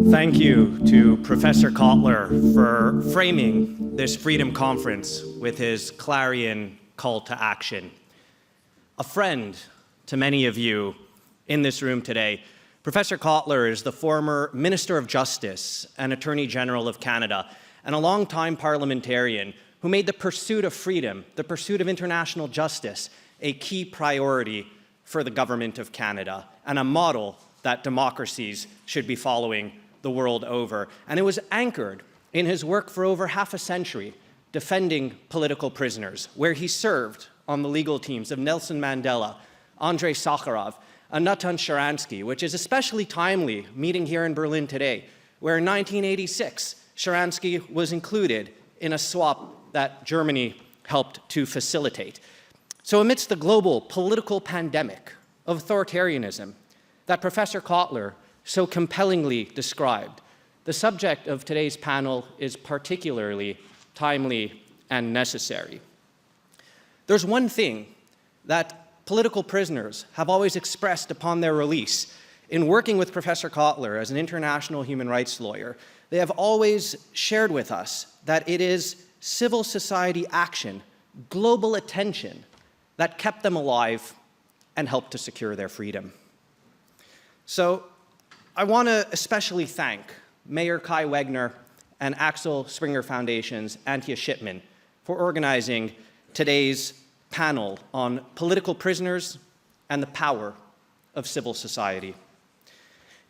Thank you to Professor Kotler for framing this Freedom Conference with his clarion call to action. A friend to many of you in this room today, Professor Kotler is the former Minister of Justice and Attorney General of Canada, and a longtime parliamentarian who made the pursuit of freedom, the pursuit of international justice, a key priority for the government of Canada, and a model that democracies should be following the world over. And it was anchored in his work for over half a century, defending political prisoners, where he served on the legal teams of Nelson Mandela, Andrei Sakharov, and Natan Sharansky, which is especially timely, meeting here in Berlin today, where in 1986, Sharansky was included in a swap that Germany helped to facilitate. So amidst the global political pandemic of authoritarianism that Professor Kotler so compellingly described, the subject of today's panel is particularly timely and necessary. There's one thing that political prisoners have always expressed upon their release. In working with Professor Kotler as an international human rights lawyer, they have always shared with us that it is civil society action, global attention, that kept them alive and helped to secure their freedom. So I want to especially thank Mayor Kai Wegner and Axel Springer Foundation's Antje Shipman for organizing today's panel on political prisoners and the power of civil society.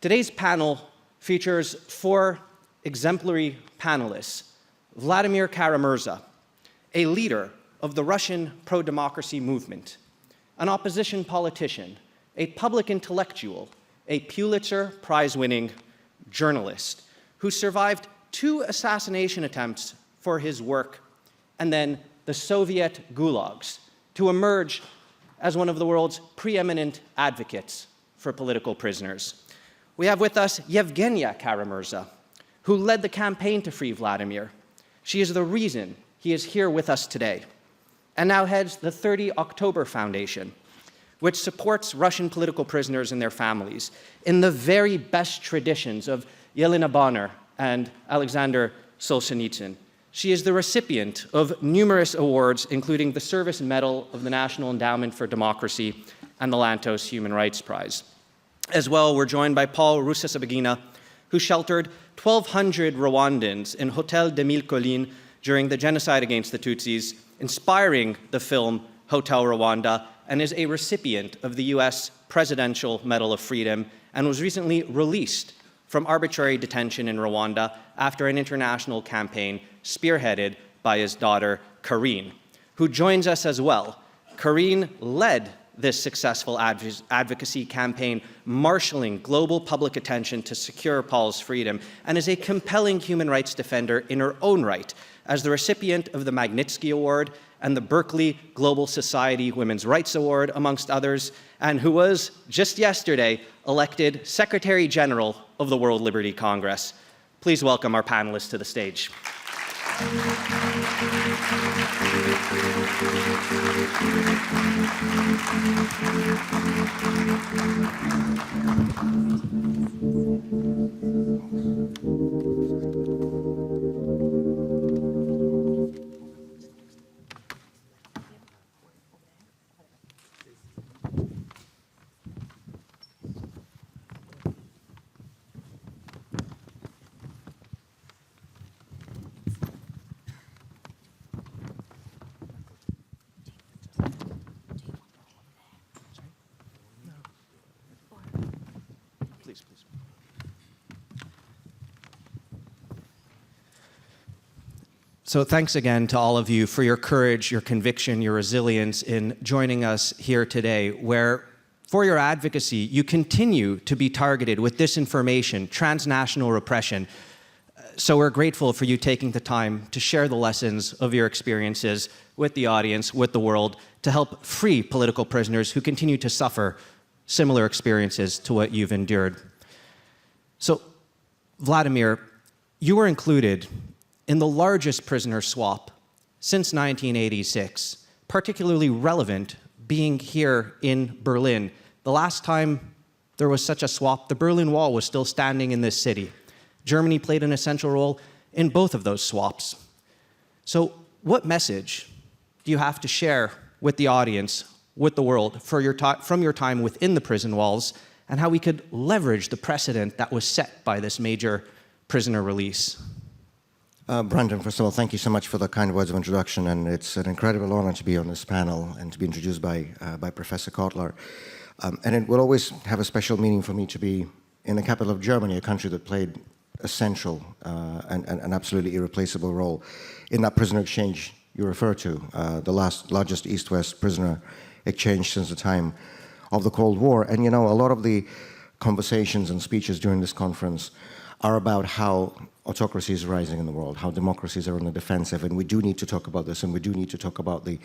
Today's panel features 4 exemplary panelists: Vladimir Kara-Murza, a leader of the Russian pro-democracy movement, an opposition politician, a public intellectual, a Pulitzer Prize-winning journalist who survived 2 assassination attempts for his work and then the Soviet gulags to emerge as one of the world's preeminent advocates for political prisoners. We have with us Evgenia Kara-Murza, who led the campaign to free Vladimir. She is the reason he is here with us today, and now heads the 30 October Foundation, which supports Russian political prisoners and their families in the very best traditions of Yelena Bonner and Alexander Solzhenitsyn. She is the recipient of numerous awards, including the Service Medal of the National Endowment for Democracy and the Lantos Human Rights Prize. As well, we're joined by Paul Rusesabagina, who sheltered 1,200 Rwandans in Hotel des Mille Collines during the genocide against the Tutsis, inspiring the film Hotel Rwanda, and is a recipient of the US Presidential Medal of Freedom, and was recently released from arbitrary detention in Rwanda after an international campaign spearheaded by his daughter, Carine, who joins us as well. Carine led this successful advocacy campaign, marshaling global public attention to secure Paul's freedom, and is a compelling human rights defender in her own right, as the recipient of the Magnitsky Award and the Berkeley Global Society Women's Rights Award, amongst others, and who was, just yesterday, elected Secretary General of the World Liberty Congress. Please welcome our panelists to the stage. So thanks again to all of you for your courage, your conviction, your resilience in joining us here today, where for your advocacy, you continue to be targeted with disinformation, transnational repression. So we're grateful for you taking the time to share the lessons of your experiences with the audience, with the world, to help free political prisoners who continue to suffer similar experiences to what you've endured. So, Vladimir, you were included in the largest prisoner swap since 1986 particularly relevant being here in Berlin. The last time there was such a swap, the Berlin Wall was still standing in this city. Germany played an essential role in both of those swaps. So what message do you have to share with the audience, with the world, from your time within the prison walls, and how we could leverage the precedent that was set by this major prisoner release? Brandon, first of all, thank you so much for the kind words of introduction, and it's an incredible honor to be on this panel and to be introduced by Professor Kotler. And it will always have a special meaning for me to be in the capital of Germany, a country that played a central and an absolutely irreplaceable role in that prisoner exchange you refer to, the largest East-West prisoner exchange since the time of the Cold War. And you know, a lot of the conversations and speeches during this conference are about how autocracy is rising in the world, how democracies are on the defensive, and we do need to talk about this, and we do need to talk about the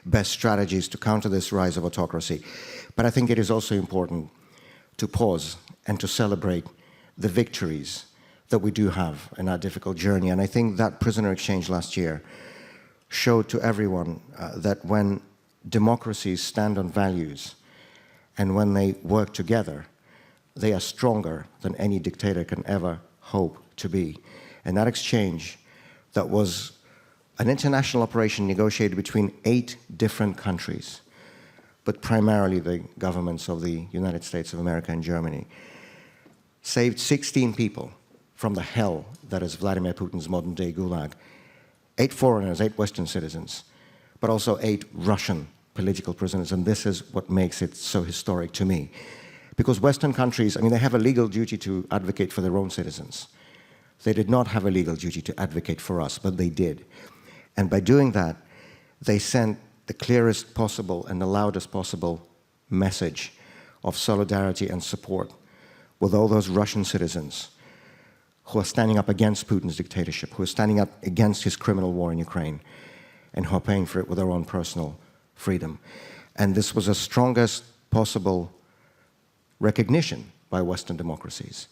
best strategies to counter this rise of autocracy. But I think it is also important to pause and to celebrate the victories that we do have in our difficult journey. And I think that prisoner exchange last year showed to everyone that when democracies stand on values and when they work together, they are stronger than any dictator can ever hope to be. And that exchange, that was an international operation negotiated between 8 different countries, but primarily the governments of the United States of America and Germany, saved 16 people from the hell that is Vladimir Putin's modern-day gulag. 8 foreigners, 8 Western citizens, but also 8 Russian political prisoners, and this is what makes it so historic to me. Because Western countries, I mean, they have a legal duty to advocate for their own citizens. They did not have a legal duty to advocate for us, but they did. And by doing that, they sent the clearest possible and the loudest possible message of solidarity and support with all those Russian citizens who are standing up against Putin's dictatorship, who are standing up against his criminal war in Ukraine, and who are paying for it with their own personal freedom. And this was the strongest possible recognition by Western democracies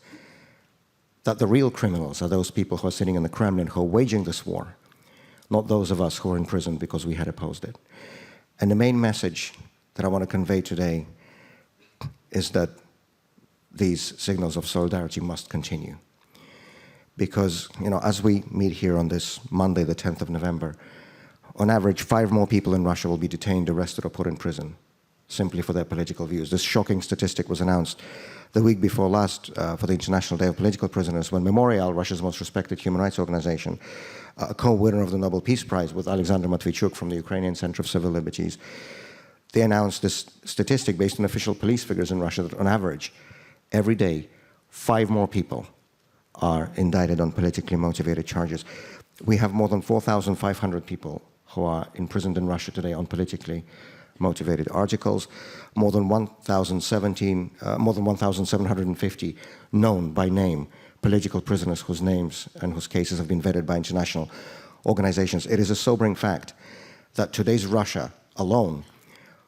that the real criminals are those people who are sitting in the Kremlin who are waging this war, not those of us who are in prison because we had opposed it. And the main message that I want to convey today is that these signals of solidarity must continue. Because, you know, as we meet here on this Monday, the 10th of November, on average, 5 more people in Russia will be detained, arrested, or put in prison simply for their political views. This shocking statistic was announced the week before last for the International Day of Political Prisoners, when Memorial, Russia's most respected human rights organization, a co-winner of the Nobel Peace Prize with Alexander Matvichuk from the Ukrainian Center of Civil Liberties, they announced this statistic based on official police figures in Russia that on average, every day, 5 more people are indicted on politically motivated charges. We have more than 4,500 people who are imprisoned in Russia today on politically motivated articles, more than 1,750 known by name political prisoners whose names and whose cases have been vetted by international organizations. It is a sobering fact that today's Russia alone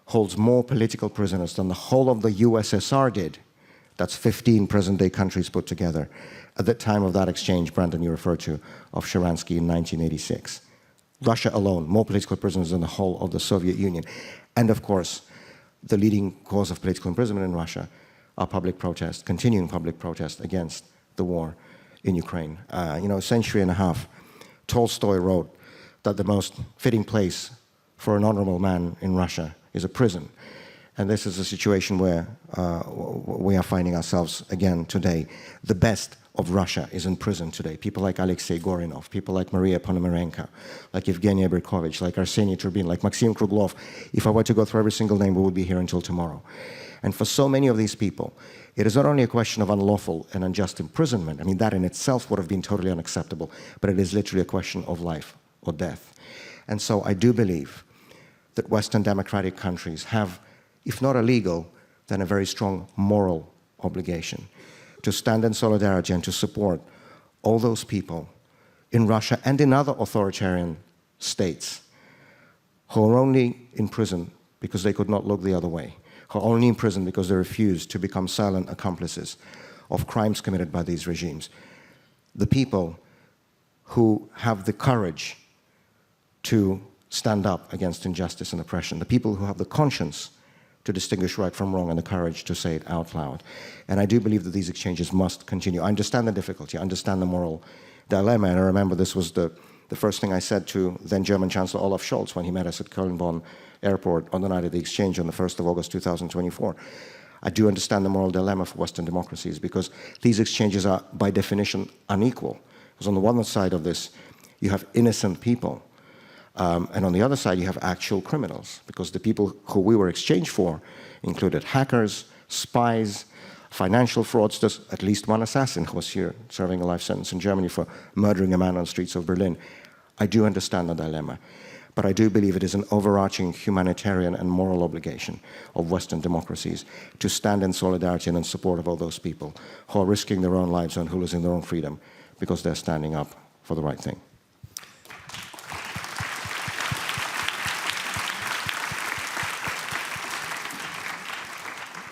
holds more political prisoners than the whole of the USSR did. That's 15 present-day countries put together at the time of that exchange, Brandon, you referred to, of Sharansky in 1986. Russia alone, more political prisoners than the whole of the Soviet Union. And of course, the leading cause of political imprisonment in Russia are public protests, continuing public protests against the war in Ukraine. You know, a century and a half, Tolstoy wrote that the most fitting place for an honorable man in Russia is a prison. And this is a situation where we are finding ourselves again today. The best of Russia is in prison today. People like Alexei Gorinov, people like Maria Ponomarenko, like Evgenia Berkovich, like Arseny Turbin, like Maxim Kruglov. If I were to go through every single name, we would be here until tomorrow. And for so many of these people, it is not only a question of unlawful and unjust imprisonment. I mean, that in itself would have been totally unacceptable, but it is literally a question of life or death. And so I do believe that Western democratic countries have, if not a legal, then a very strong moral obligation to stand in solidarity and to support all those people in Russia and in other authoritarian states who are only in prison because they could not look the other way, who are only in prison because they refused to become silent accomplices of crimes committed by these regimes. The people who have the courage to stand up against injustice and oppression, the people who have the conscience to distinguish right from wrong and the courage to say it out loud. And I do believe that these exchanges must continue. I understand the difficulty, I understand the moral dilemma, and I remember this was the first thing I said to then German Chancellor Olaf Scholz when he met us at Köln-Bonn Airport on the night of the exchange on the 1st of August 2024. I do understand the moral dilemma for Western democracies because these exchanges are by definition unequal. Because on the one side of this, you have innocent people, and on the other side, you have actual criminals, because the people who we were exchanged for included hackers, spies, financial fraudsters, at least one assassin who was here serving a life sentence in Germany for murdering a man on the streets of Berlin. I do understand the dilemma, but I do believe it is an overarching humanitarian and moral obligation of Western democracies to stand in solidarity and in support of all those people who are risking their own lives and who are losing their own freedom because they're standing up for the right thing.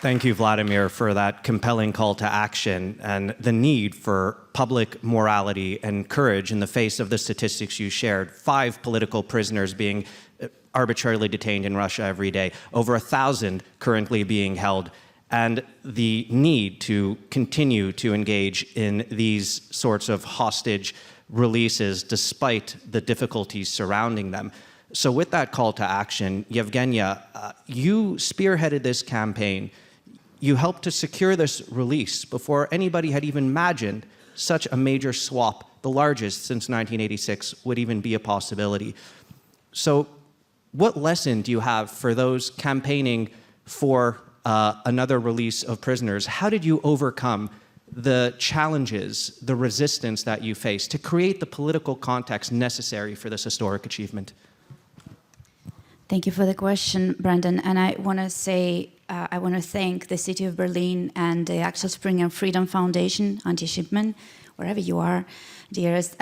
Thank you, Vladimir, for that compelling call to action and the need for public morality and courage in the face of the statistics you shared. 5 political prisoners being arbitrarily detained in Russia every day, over 1,000 currently being held, and the need to continue to engage in these sorts of hostage releases despite the difficulties surrounding them. So with that call to action, Evgenia, you spearheaded this campaign. You helped to secure this release before anybody had even imagined such a major swap, the largest since 1986, would even be a possibility. So what lesson do you have for those campaigning for another release of prisoners? How did you overcome the challenges, the resistance that you faced to create the political context necessary for this historic achievement? Thank you for the question, Brandon. And I want to say, I want to thank the City of Berlin and the Axel Springer Freedom Foundation, Antje Schippmann, wherever you are, dearest,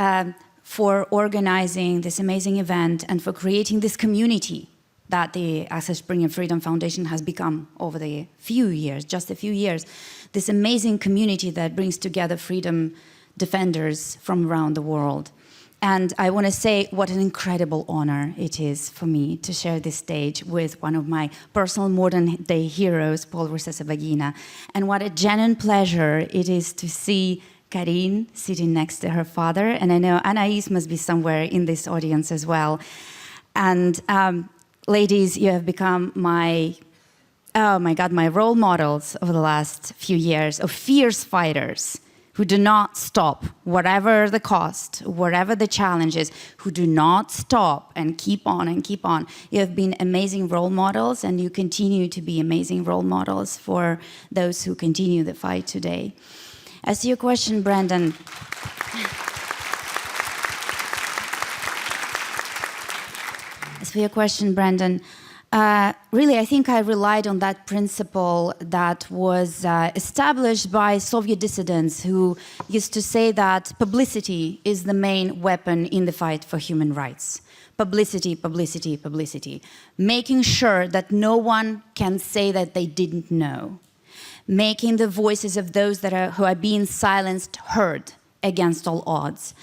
for organizing this amazing event and for creating this community that the Axel Springer Freedom Foundation has become over the few years, just a few years. This amazing community that brings together freedom defenders from around the world. And I want to say what an incredible honor it is for me to share this stage with one of my personal modern-day heroes, Paul Rusesabagina. And what a genuine pleasure it is to see Carine sitting next to her father. And I know Anais must be somewhere in this audience as well. And ladies, you have become my, oh my God, my role models over the last few years of fierce fighters who do not stop, whatever the cost, whatever the challenges, who do not stop and keep on and keep on. You have been amazing role models, and you continue to be amazing role models for those who continue the fight today. As to your question, Brandon, really, I think I relied on that principle that was established by Soviet dissidents who used to say that publicity is the main weapon in the fight for human rights. Publicity, publicity, publicity. Making sure that no one can say that they didn't know. Making the voices of those who are being silenced heard against all odds.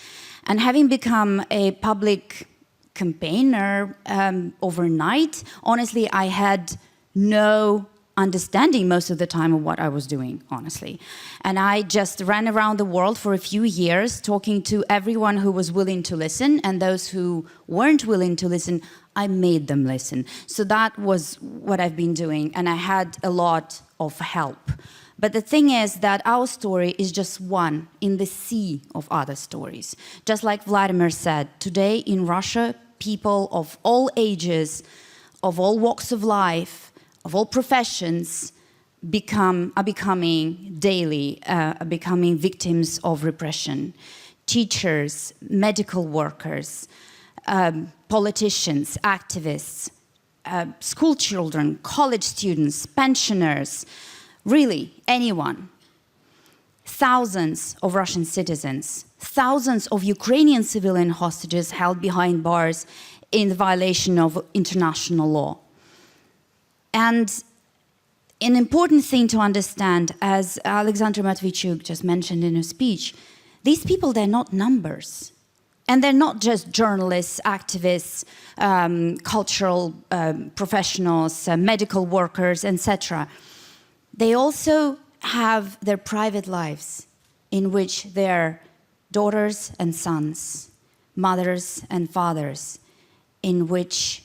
And having become a public campaigner overnight, honestly, I had no understanding most of the time of what I was doing, honestly. And I just ran around the world for a few years talking to everyone who was willing to listen, and those who weren't willing to listen, I made them listen. So that was what I've been doing, and I had a lot of help. But the thing is that our story is just one in the sea of other stories. Just like Vladimir said, today in Russia, people of all ages, of all walks of life, of all professions, are becoming daily victims of repression. Teachers, medical workers, politicians, activists, school children, college students, pensioners, really anyone. Thousands of Russian citizens, thousands of Ukrainian civilian hostages held behind bars in violation of international law. And an important thing to understand, as Alexander Matvichuk just mentioned in his speech, these people, they're not numbers. And they're not just journalists, activists, cultural professionals, medical workers, etc. They also have their private lives in which their daughters and sons, mothers and fathers, in which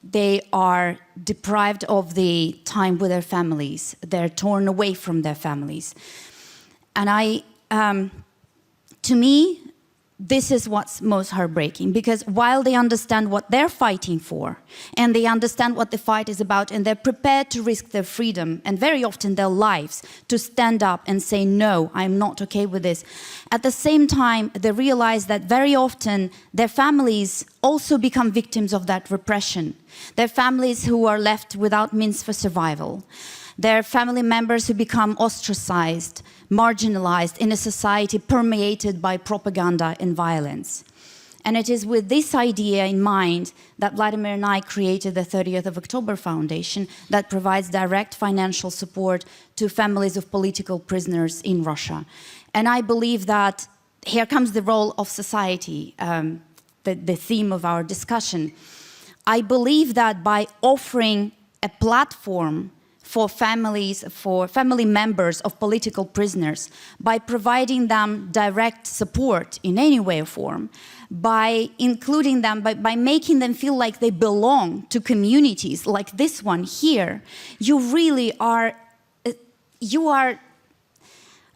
they are deprived of the time with their families. They're torn away from their families. And to me, this is what's most heartbreaking, because while they understand what they're fighting for, and they understand what the fight is about, and they're prepared to risk their freedom, and very often their lives, to stand up and say, no, I'm not okay with this, at the same time, they realize that very often their families also become victims of that repression. Their families who are left without means for survival. Their family members who become ostracized, marginalized in a society permeated by propaganda and violence. And it is with this idea in mind that Vladimir and I created the 30th of October Foundation that provides direct financial support to families of political prisoners in Russia. And I believe that here comes the role of society, the theme of our discussion. I believe that by offering a platform for family members of political prisoners, by providing them direct support in any way or form, by including them, by making them feel like they belong to communities like this one here, you really are,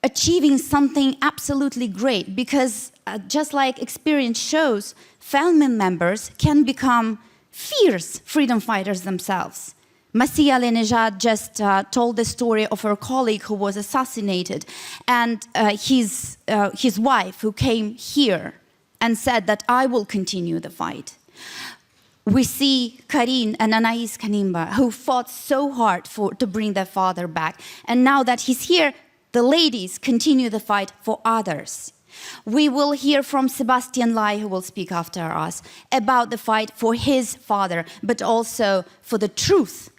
achieving something absolutely great, because just like experience shows, family members can become fierce freedom fighters themselves. Masih Alinejad just told the story of her colleague who was assassinated, and his wife who came here and said that I will continue the fight. We see Carine and Anais Kanimba, who fought so hard to bring their father back, and now that he's here, the ladies continue the fight for others. We will hear from Sebastian Lai, who will speak after us, about the fight for his father, but also for the truth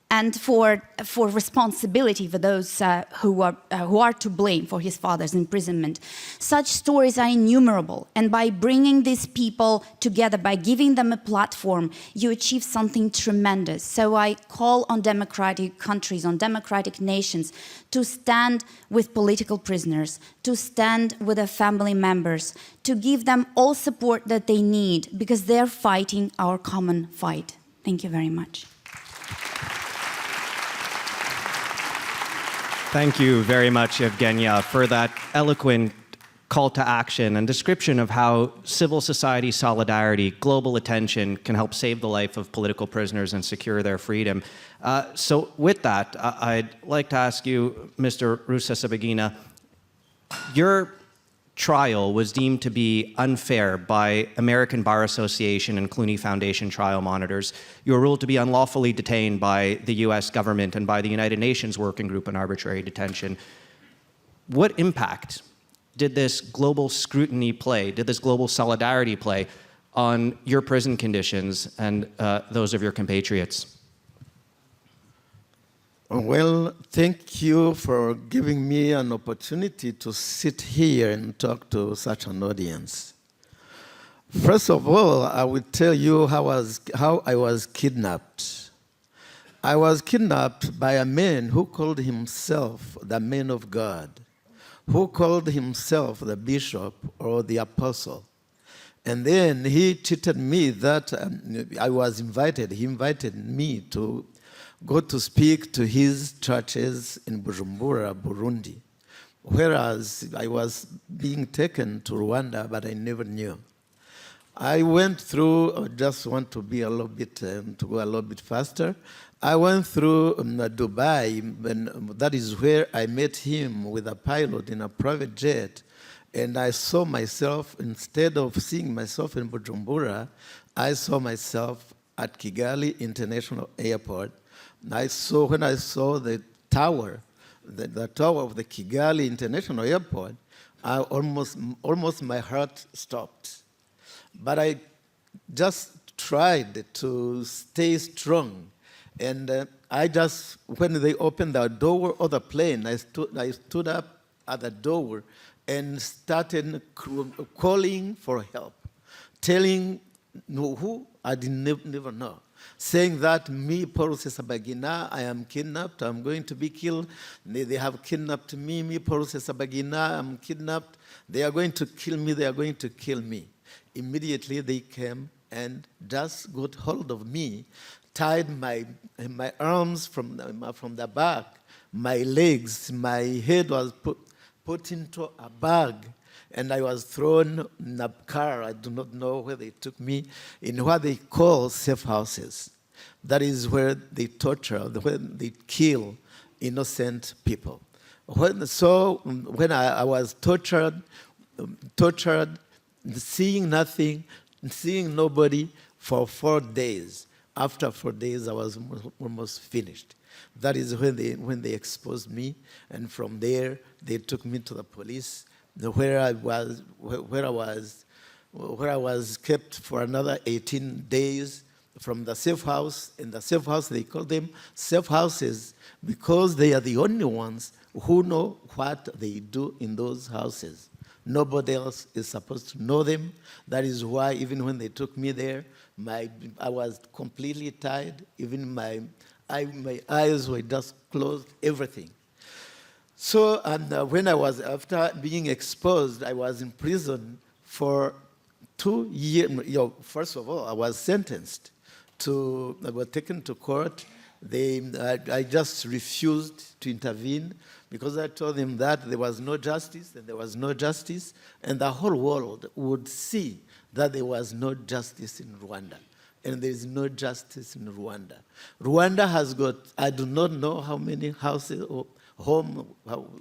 and for responsibility for those who are to blame for his father's imprisonment. Such stories are innumerable, and by bringing these people together, by giving them a platform, you achieve something tremendous. So I call on democratic countries, on democratic nations, to stand with political prisoners, to stand with their family members, to give them all support that they need, because they're fighting our common fight. Thank you very much. Thank you very much, Evgenia, for that eloquent call to action and description of how civil society solidarity, global attention can help save the life of political prisoners and secure their freedom. So with that, I'd like to ask you, Mr. Rusesabagina, your trial was deemed to be unfair by American Bar Association and Clooney Foundation trial monitors. You were ruled to be unlawfully detained by the US government and by the United Nations Working Group on Arbitrary Detention. What impact did this global scrutiny play, did this global solidarity play on your prison conditions and those of your compatriots? Well, thank you for giving me an opportunity to sit here and talk to such an audience. First of all, I will tell you how I was kidnapped. I was kidnapped by a man who called himself the man of God, who called himself the bishop or the apostle. And then he treated me that I was invited. He invited me to go to speak to his churches in Bujumbura, Burundi, whereas I was being taken to Rwanda, but I never knew. I went through, I just want to be a little bit, to go a little bit faster. I went through Dubai, and that is where I met him with a pilot in a private jet, and I saw myself, instead of seeing myself in Bujumbura, I saw myself at Kigali International Airport. When I saw the tower, the tower of the Kigali International Airport, I almost my heart stopped. But I just tried to stay strong. And when they opened the door of the plane, I stood up at the door and started calling for help. telling who I didn't never know, saying that me, Paul Rusesabagina, I am kidnapped, I'm going to be killed. They have kidnapped me, Paul Rusesabagina, I'm kidnapped. They are going to kill me, they are going to kill me. Immediately they came and just got hold of me, tied my arms from the back, my legs, my head was put into a bag, and I was thrown in a car. I do not know where they took me, in what they call safe houses. That is where they torture, where they kill innocent people. When I was tortured, seeing nothing, seeing nobody for 4 days. After 4 days, I was almost finished. That is when they exposed me, and from there they took me to the police, where I was kept for another 18 days from the safe house. In the safe house, they call them safe houses because they are the only ones who know what they do in those houses. Nobody else is supposed to know them. That is why even when they took me there, I was completely tied. Even my eyes were just closed, everything. So, and when I was, after being exposed, I was in prison for 2 years. First of all, I was sentenced to, I was taken to court. I just refused to intervene because I told them that there was no justice, and there was no justice, and the whole world would see that there was no justice in Rwanda. And there is no justice in Rwanda. Rwanda has got, I do not know how many houses or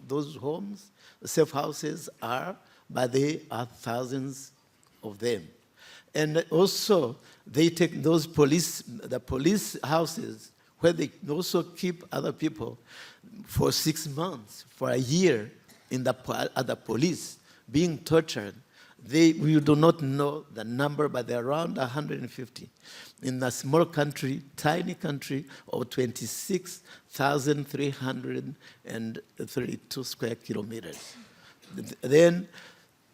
those homes, safe houses are, but they are thousands of them. And also, they take those the police houses, where they also keep other people for 6 months, for a year, at the police, being tortured. We do not know the number, but they're around 150 in a small country, tiny country of 26,332 square kilometers. Then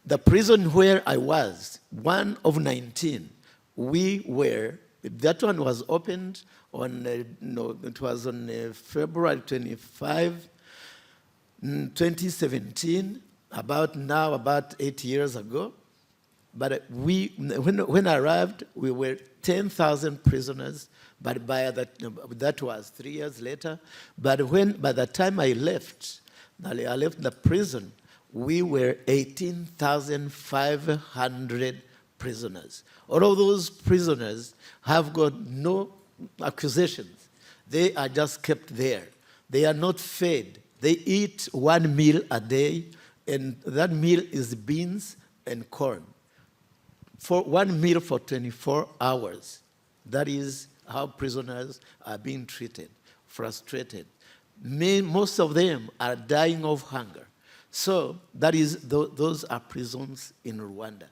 the prison where I was, one of 19, that one was opened on, it was on February 25, 2017, about 8 years ago. But when I arrived, we were 10,000 prisoners, but that was 3 years later. But by the time I left the prison, we were 18,500 prisoners. All of those prisoners have got no accusations. They are just kept there. They are not fed. They eat 1 meal a day, and that meal is beans and corn. For 1 meal for 24 hours. That is how prisoners are being treated, frustrated. Most of them are dying of hunger. So those are prisons in Rwanda.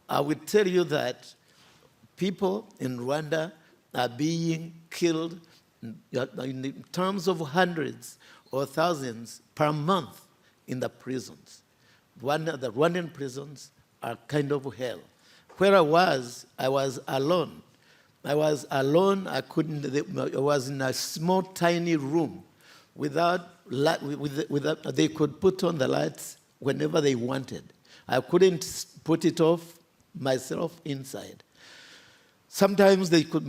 I will tell you that people in Rwanda are being killed in terms of hundreds or thousands per month in the prisons. The Rwandan prisons are kind of hell. Where I was alone. I was alone. I was in a small, tiny room without light. They could put on the lights whenever they wanted. I couldn't put it off myself inside. Sometimes they could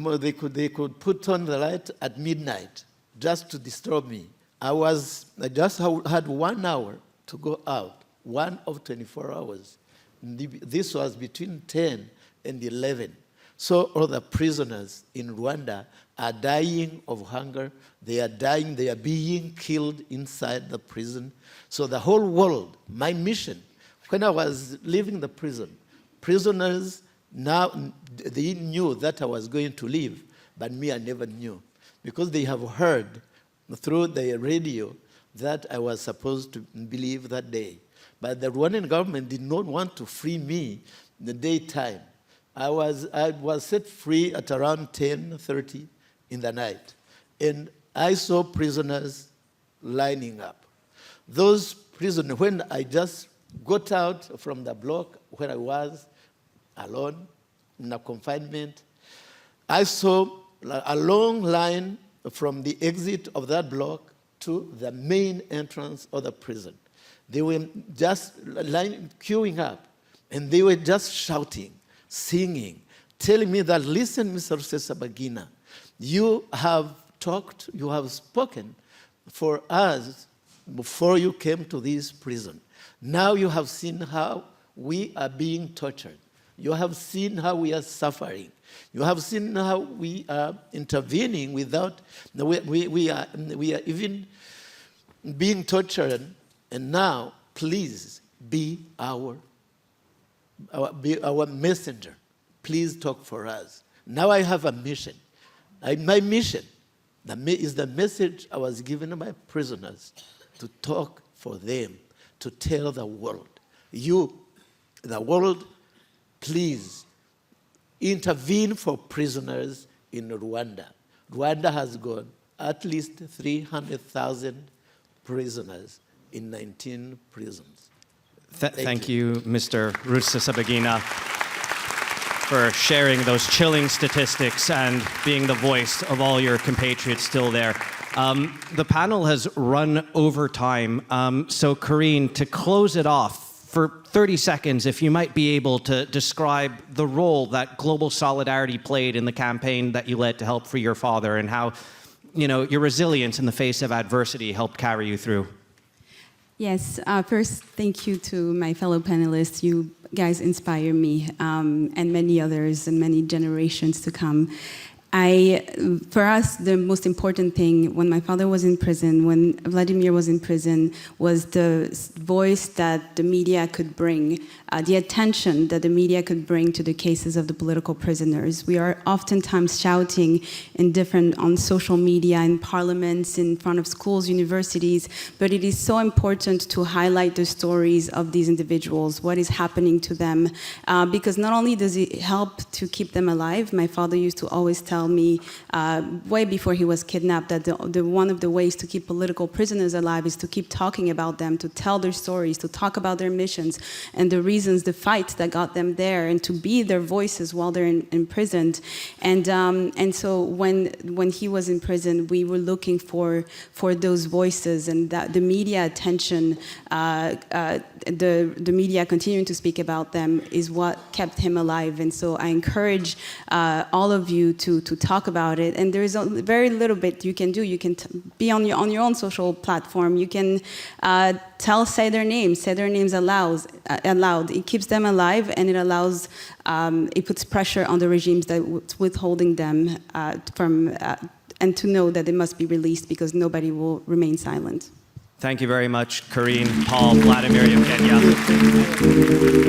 put on the light at midnight just to disturb me. I just had 1 hour to go out, one of 24 hours. This was between 10 and 11. So all the prisoners in Rwanda are dying of hunger. They are dying. They are being killed inside the prison. So the whole world, my mission, when I was leaving the prison, prisoners now, they knew that I was going to leave, but me, I never knew. Because they have heard through the radio that I was supposed to leave that day. But the Rwandan government did not want to free me in the daytime. I was set free at around 10:30 in the night. And I saw prisoners lining up. Those prisoners, when I just got out from the block where I was alone, in a confinement. I saw a long line from the exit of that block to the main entrance of the prison. They were just queuing up, and they were just shouting, singing, telling me that, listen, Mr. Rusesabagina, you have talked, you have spoken for us before you came to this prison. Now you have seen how we are being tortured. You have seen how we are suffering. You have seen how we are intervening without, we are even being tortured, and now please be our messenger. Please talk for us. Now I have a mission. My mission is the message I was given by prisoners, to talk for them, to tell the world. You, the world, please intervene for prisoners in Rwanda. Rwanda has got at least 300,000 prisoners in 19 prisons. Thank you, Mr. Rusesabagina, for sharing those chilling statistics and being the voice of all your compatriots still there. The panel has run over time, so Carine, to close it off, for 30 seconds, if you might be able to describe the role that global solidarity played in the campaign that you led to help free your father, and how, you know, your resilience in the face of adversity helped carry you through. Yes, first, thank you to my fellow panelists. You guys inspire me, and many others, and many generations to come. For us, the most important thing when my father was in prison, when Vladimir was in prison, was the voice that the media could bring, the attention that the media could bring to the cases of the political prisoners. We are oftentimes shouting on social media, in parliaments, in front of schools, universities, but it is so important to highlight the stories of these individuals, what is happening to them, because not only does it help to keep them alive. My father used to always tell me, way before he was kidnapped, that one of the ways to keep political prisoners alive is to keep talking about them, to tell their stories, to talk about their missions and the reasons, the fights that got them there, and to be their voices while they're imprisoned. And so when he was in prison, we were looking for those voices, and that the media attention, the media continuing to speak about them, is what kept him alive. And so I encourage all of you to talk about it. And there is very little bit you can do. You can be on your own social platform. You can say their names aloud. It keeps them alive, and it allows, it puts pressure on the regimes that's withholding them and to know that they must be released, because nobody will remain silent. Thank you very much, Carine, Paul, Vladimir, Evgenia.